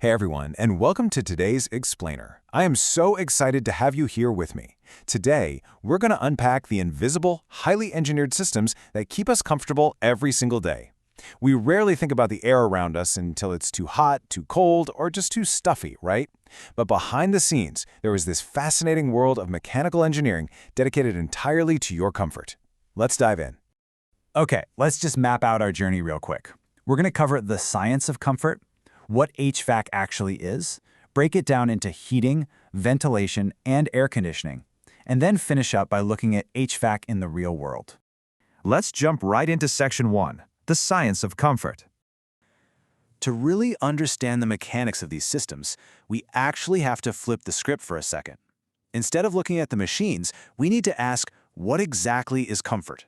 Hey everyone, and welcome to today's Explainer. I am so excited to have you here with me. Today, we're going to unpack the invisible, highly engineered systems that keep us comfortable every single day. We rarely think about the air around us until it's too hot, too cold, or just too stuffy, right? But behind the scenes, there is this fascinating world of mechanical engineering dedicated entirely to your comfort. Let's dive in. Okay, let's just map out our journey real quick. We're going to cover the science of comfort, what HVAC actually is, break it down into heating, ventilation, and air conditioning, and then finish up by looking at HVAC in the real world. Let's jump right into Section 1, the science of comfort. To really understand the mechanics of these systems, we actually have to flip the script for a second. Instead of looking at the machines, we need to ask, what exactly is comfort?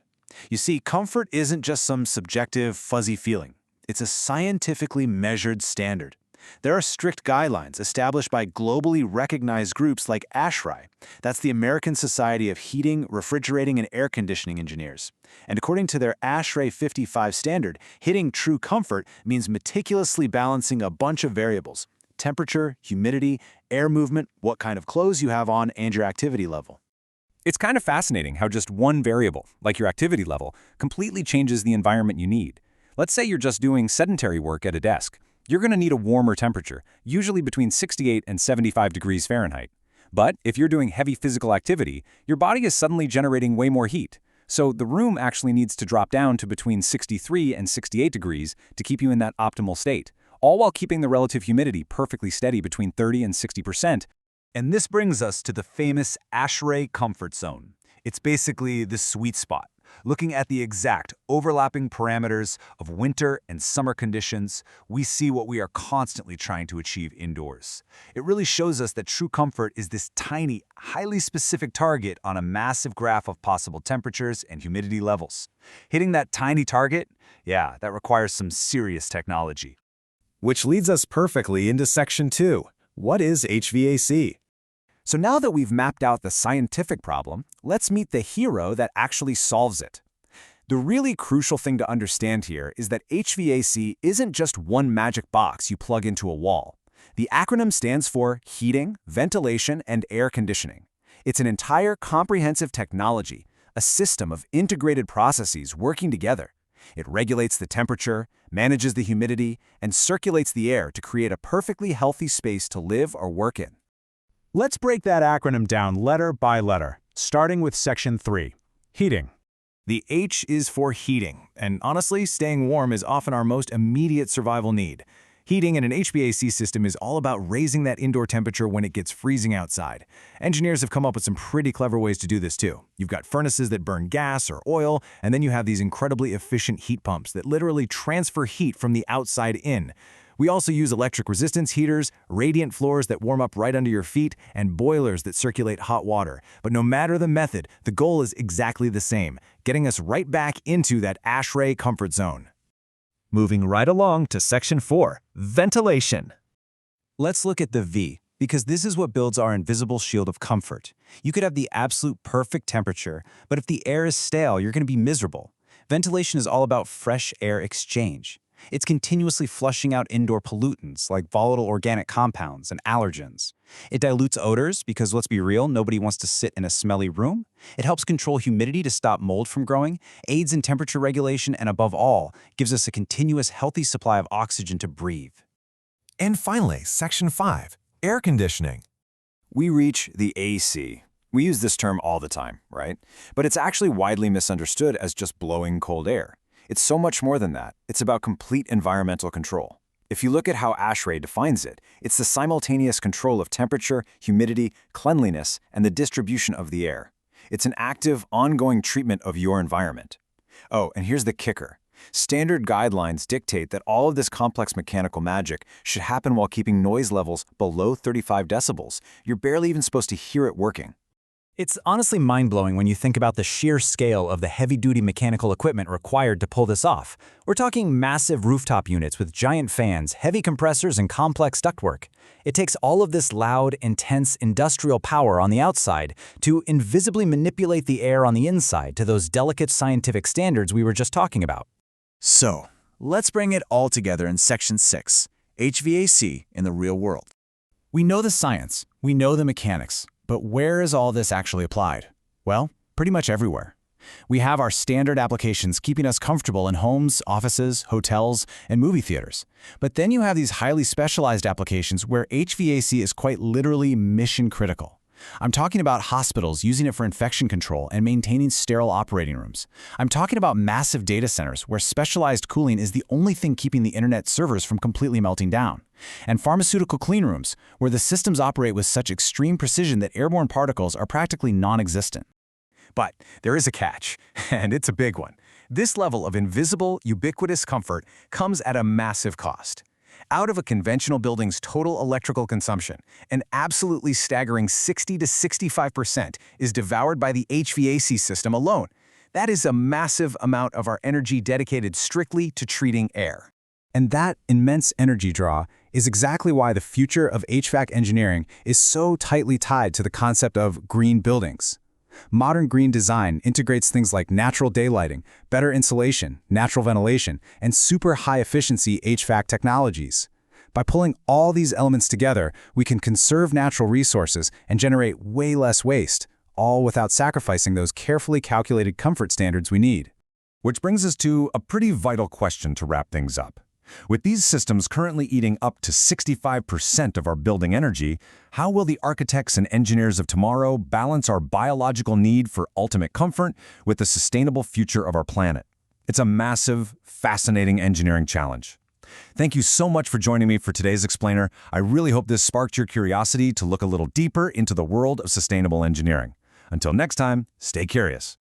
You see, comfort isn't just some subjective, fuzzy feeling. It's a scientifically measured standard. There are strict guidelines established by globally recognized groups like ASHRAE. That's the American Society of Heating, Refrigerating, and Air Conditioning Engineers. And according to their ASHRAE 55 standard, hitting true comfort means meticulously balancing a bunch of variables: temperature, humidity, air movement, what kind of clothes you have on, and your activity level. It's kind of fascinating how just one variable, like your activity level, completely changes the environment you need. Let's say you're just doing sedentary work at a desk. You're going to need a warmer temperature, usually between 68 and 75 degrees Fahrenheit. But if you're doing heavy physical activity, your body is suddenly generating way more heat. So the room actually needs to drop down to between 63 and 68 degrees to keep you in that optimal state, all while keeping the relative humidity perfectly steady between 30 and 60%. And this brings us to the famous ASHRAE comfort zone. It's basically the sweet spot. Looking at the exact overlapping parameters of winter and summer conditions, we see what we are constantly trying to achieve indoors. It really shows us that true comfort is this tiny, highly specific target on a massive graph of possible temperatures and humidity levels. Hitting that tiny target, yeah, that requires some serious technology. Which leads us perfectly into Section 2. What is HVAC? So now that we've mapped out the scientific problem, let's meet the hero that actually solves it. The really crucial thing to understand here is that HVAC isn't just one magic box you plug into a wall. The acronym stands for heating, ventilation, and air conditioning. It's an entire comprehensive technology, a system of integrated processes working together. It regulates the temperature, manages the humidity, and circulates the air to create a perfectly healthy space to live or work in. Let's break that acronym down letter by letter, starting with Section 3, heating. The H is for heating, and honestly, staying warm is often our most immediate survival need. Heating in an HVAC system is all about raising that indoor temperature when it gets freezing outside. Engineers have come up with some pretty clever ways to do this too. You've got furnaces that burn gas or oil, and then you have these incredibly efficient heat pumps that literally transfer heat from the outside in. We also use electric resistance heaters, radiant floors that warm up right under your feet, and boilers that circulate hot water. But no matter the method, the goal is exactly the same, getting us right back into that ASHRAE comfort zone. Moving right along to Section 4, ventilation. Let's look at the V, because this is what builds our invisible shield of comfort. You could have the absolute perfect temperature, but if the air is stale, you're going to be miserable. Ventilation is all about fresh air exchange. It's continuously flushing out indoor pollutants like volatile organic compounds and allergens. It dilutes odors because, let's be real, nobody wants to sit in a smelly room. It helps control humidity to stop mold from growing, aids in temperature regulation, and above all, gives us a continuous healthy supply of oxygen to breathe. And finally, Section 5, air conditioning. We reach the AC. We use this term all the time, right? But it's actually widely misunderstood as just blowing cold air. It's so much more than that. It's about complete environmental control. If you look at how ASHRAE defines it, it's the simultaneous control of temperature, humidity, cleanliness, and the distribution of the air. It's an active, ongoing treatment of your environment. Oh, and here's the kicker. Standard guidelines dictate that all of this complex mechanical magic should happen while keeping noise levels below 35 decibels. You're barely even supposed to hear it working. It's honestly mind-blowing when you think about the sheer scale of the heavy-duty mechanical equipment required to pull this off. We're talking massive rooftop units with giant fans, heavy compressors, and complex ductwork. It takes all of this loud, intense, industrial power on the outside to invisibly manipulate the air on the inside to those delicate scientific standards we were just talking about. So, let's bring it all together in Section 6, HVAC in the real world. We know the science, we know the mechanics, but where is all this actually applied? Well, pretty much everywhere. We have our standard applications keeping us comfortable in homes, offices, hotels, and movie theaters. But then you have these highly specialized applications where HVAC is quite literally mission critical. I'm talking about hospitals using it for infection control and maintaining sterile operating rooms. I'm talking about massive data centers where specialized cooling is the only thing keeping the internet servers from completely melting down. And pharmaceutical clean rooms where the systems operate with such extreme precision that airborne particles are practically non-existent. But there is a catch, and it's a big one. This level of invisible, ubiquitous comfort comes at a massive cost. Out of a conventional building's total electrical consumption, an absolutely staggering 60 to 65% is devoured by the HVAC system alone. That is a massive amount of our energy dedicated strictly to treating air. And that immense energy draw is exactly why the future of HVAC engineering is so tightly tied to the concept of green buildings. Modern green design integrates things like natural daylighting, better insulation, natural ventilation, and super high-efficiency HVAC technologies. By pulling all these elements together, we can conserve natural resources and generate way less waste, all without sacrificing those carefully calculated comfort standards we need. Which brings us to a pretty vital question to wrap things up. With these systems currently eating up to 65% of our building energy, how will the architects and engineers of tomorrow balance our biological need for ultimate comfort with the sustainable future of our planet? It's a massive, fascinating engineering challenge. Thank you so much for joining me for today's Explainer. I really hope this sparked your curiosity to look a little deeper into the world of sustainable engineering. Until next time, stay curious.